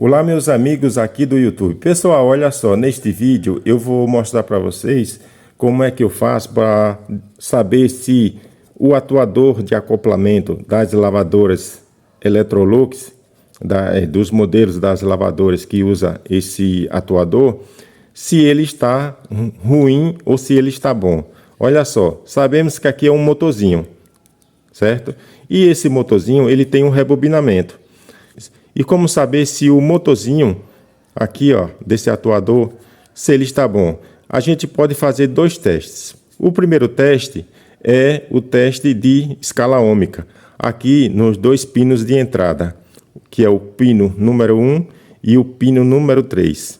Olá meus amigos aqui do YouTube. Pessoal, olha só, neste vídeo eu vou mostrar para vocês como é que eu faço para saber se o atuador de acoplamento das lavadoras Electrolux, dos modelos das lavadoras que usa esse atuador, se ele está ruim ou se ele está bom. Olha só, sabemos que aqui é um motorzinho, certo? E esse motorzinho ele tem um rebobinamento. E como saber se o motorzinho aqui, ó, desse atuador, se ele está bom? A gente pode fazer dois testes. O primeiro teste é o teste de escala ômica, aqui nos dois pinos de entrada, que é o pino número 1 e o pino número 3.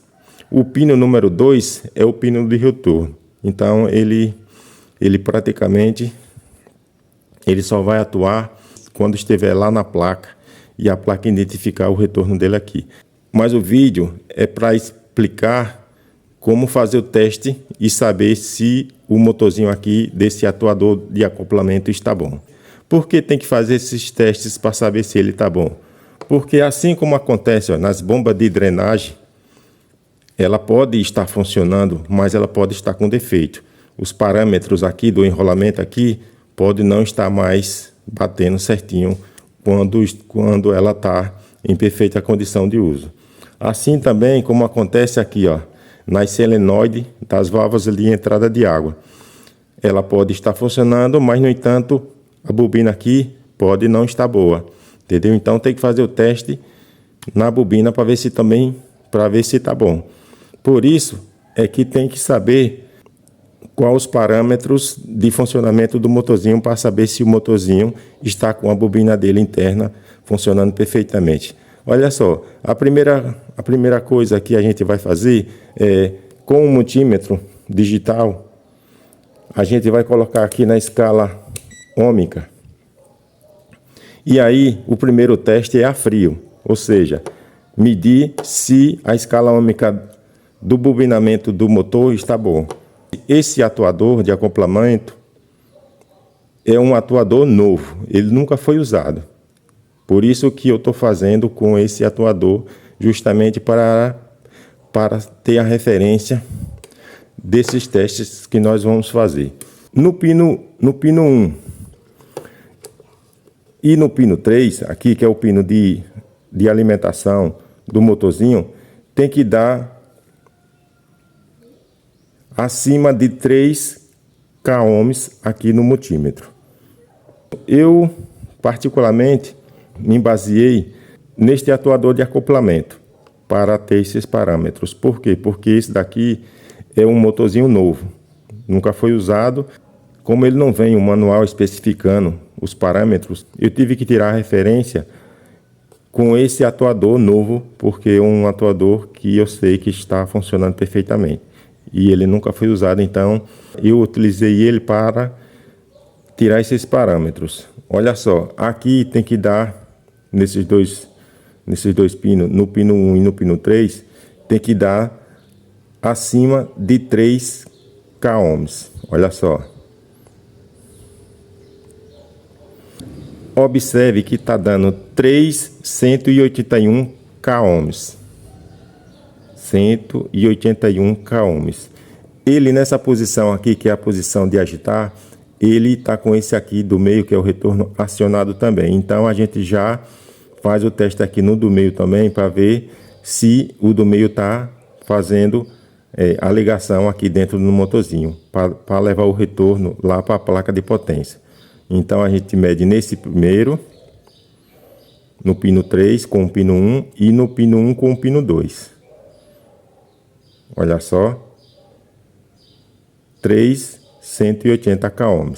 O pino número 2 é o pino de retorno. Então ele praticamente ele só vai atuar quando estiver lá na placa e a placa identificar o retorno dele aqui. Mas o vídeo é para explicar como fazer o teste e saber se o motorzinho aqui desse atuador de acoplamento está bom. Por que tem que fazer esses testes para saber se ele está bom? Porque assim como acontece, ó, nas bombas de drenagem, ela pode estar funcionando, mas ela pode estar com defeito. Os parâmetros aqui do enrolamento aqui podem não estar mais batendo certinho quando ela está em perfeita condição de uso. Assim também como acontece aqui, ó, nas solenoides das válvulas de entrada de água. Ela pode estar funcionando, mas no entanto a bobina aqui pode não estar boa, entendeu? Então tem que fazer o teste na bobina para ver se está bom. Por isso é que tem que saber quais os parâmetros de funcionamento do motorzinho para saber se o motorzinho está com a bobina dele interna funcionando perfeitamente. Olha só, a primeira coisa que a gente vai fazer é, com o multímetro digital, a gente vai colocar aqui na escala ômica. E aí o primeiro teste é a frio, ou seja, medir se a escala ômica do bobinamento do motor está bom. Esse atuador de acoplamento é um atuador novo, ele nunca foi usado. Por isso que eu estou fazendo com esse atuador, justamente para ter a referência desses testes que nós vamos fazer. No pino 1 e no pino 3, aqui que é o pino de alimentação do motorzinho, tem que dar acima de 3 kΩ aqui no multímetro. Eu, particularmente, me baseei neste atuador de acoplamento para ter esses parâmetros. Por quê? Porque esse daqui é um motorzinho novo, nunca foi usado. Como ele não vem um manual especificando os parâmetros, eu tive que tirar a referência com esse atuador novo, porque é um atuador que eu sei que está funcionando perfeitamente. E ele nunca foi usado, então eu utilizei ele para tirar esses parâmetros. Olha só, aqui tem que dar, nesses dois pinos, no pino 1 e no pino 3, tem que dar acima de 3 kΩ. Olha só. Observe que está dando 381 kΩ. 181 kΩ. Ele nessa posição aqui, que é a posição de agitar, ele está com esse aqui do meio, que é o retorno acionado também. Então a gente já faz o teste aqui no do meio também, para ver se o do meio está fazendo a ligação aqui dentro do motorzinho, para levar o retorno lá para a placa de potência. Então a gente mede nesse primeiro, no pino 3 com o pino 1 e no pino 1 com o pino 2. Olha só, 380 kΩ.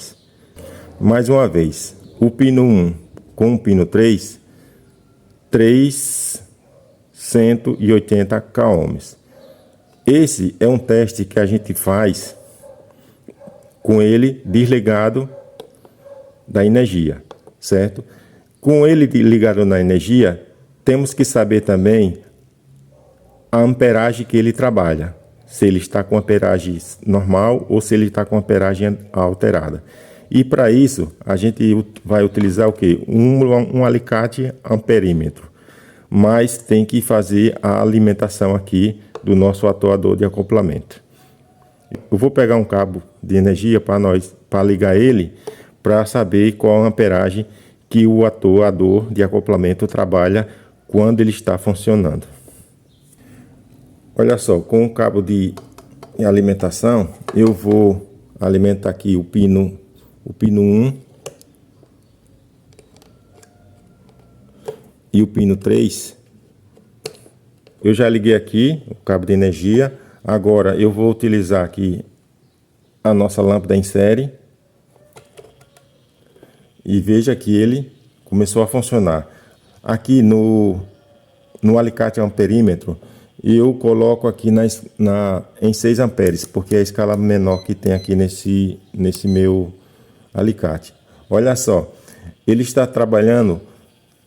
Mais uma vez, o pino 1 com o pino 3, 380 kΩ. Esse é um teste que a gente faz com ele desligado da energia, certo? Com ele ligado na energia, temos que saber também a amperagem que ele trabalha, se ele está com amperagem normal ou se ele está com amperagem alterada. E para isso a gente vai utilizar o que? Um alicate amperímetro. mas tem que fazer a alimentação aqui do nosso atuador de acoplamento. Eu vou pegar um cabo de energia para ligar ele, para saber qual a amperagem que o atuador de acoplamento trabalha quando ele está funcionando. Olha só, com o cabo de alimentação, eu vou alimentar aqui o pino 1 e o pino 3. Eu já liguei aqui o cabo de energia. Agora eu vou utilizar aqui a nossa lâmpada em série. E veja que ele começou a funcionar. Aqui no alicate amperímetro, eu coloco aqui em 6 amperes, porque é a escala menor que tem aqui nesse meu alicate. Olha só, ele está trabalhando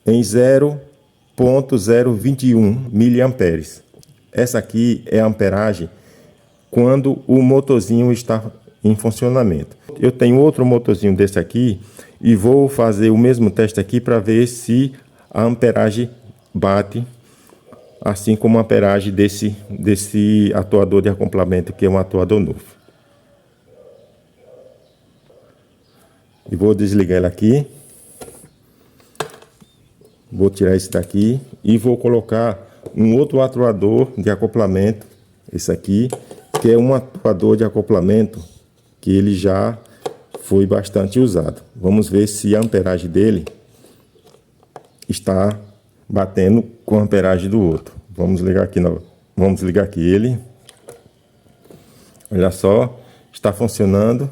em 0.021 miliamperes. Essa aqui é a amperagem quando o motorzinho está em funcionamento. Eu tenho outro motorzinho desse aqui e vou fazer o mesmo teste aqui para ver se a amperagem bate, assim como a amperagem desse atuador de acoplamento, que é um atuador novo. E vou desligar ele aqui. Vou tirar esse daqui e vou colocar um outro atuador de acoplamento, esse aqui, que é um atuador de acoplamento que ele já foi bastante usado. Vamos ver se a amperagem dele está batendo com a amperagem do outro. Vamos ligar aqui, vamos ligar aqui ele. Olha só, está funcionando.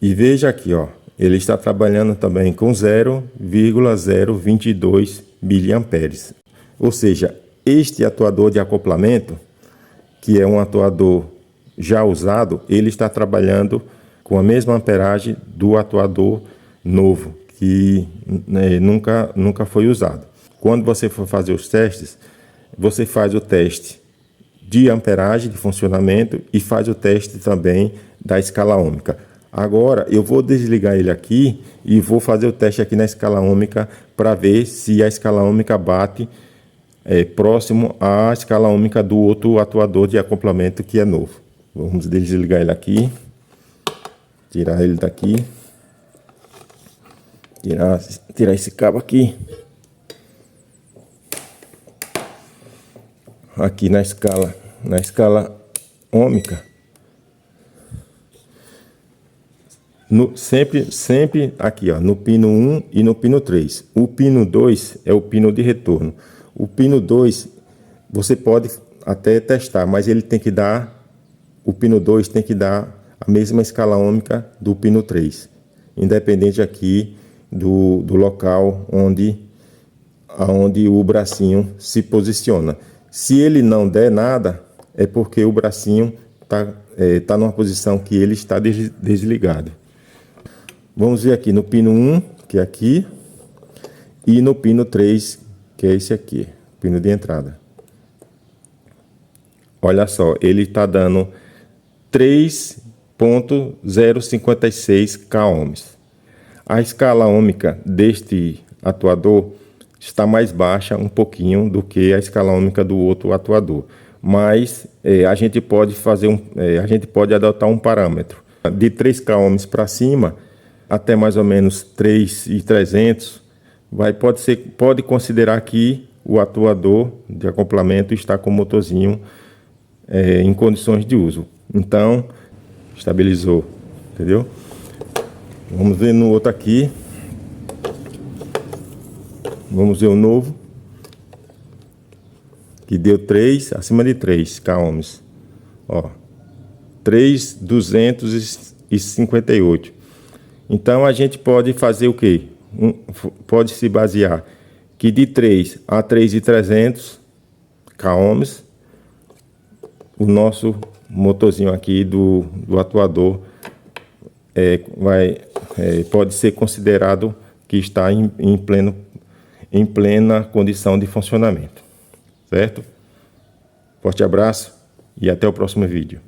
E veja aqui, ó, ele está trabalhando também com 0,022 miliamperes. Ou seja, este atuador de acoplamento, que é um atuador já usado, ele está trabalhando com a mesma amperagem do atuador novo, que nunca foi usado. Quando você for fazer os testes, você faz o teste de amperagem, de funcionamento, e faz o teste também da escala ohmica. Agora eu vou desligar ele aqui e vou fazer o teste aqui na escala ohmica para ver se a escala ohmica bate próximo à escala ohmica do outro atuador de acoplamento que é novo. Vamos desligar ele aqui, tirar ele daqui, tirar esse cabo aqui. Aqui na escala ohmica, sempre aqui, ó, no pino 1 e no pino 3. O pino 2 é o pino de retorno. O pino 2 você pode até testar, mas ele tem que dar, o pino 2 tem que dar a mesma escala ohmica do pino 3, independente aqui do local onde o bracinho se posiciona. Se ele não der nada, é porque o bracinho tá numa posição que ele está desligado. Vamos ver aqui no pino 1, que é aqui, e no pino 3, que é esse aqui, pino de entrada. Olha só, ele está dando 3.056 k-ohms. A escala ohmica deste atuador está mais baixa um pouquinho do que a escala ohmica do outro atuador, mas a gente pode adotar um parâmetro de 3 k-ohms para cima até mais ou menos 3.300. Pode considerar que o atuador de acoplamento está com o motorzinho em condições de uso. Então estabilizou, entendeu? Vamos ver no outro aqui. Vamos ver o novo, que deu acima de 3 k-ohms. Ó, 3.258. Então a gente pode fazer o quê? Pode se basear que de 3 a 3.300 k-ohms, o nosso motorzinho aqui do atuador pode ser considerado que está em plena condição de funcionamento, certo? Forte abraço e até o próximo vídeo.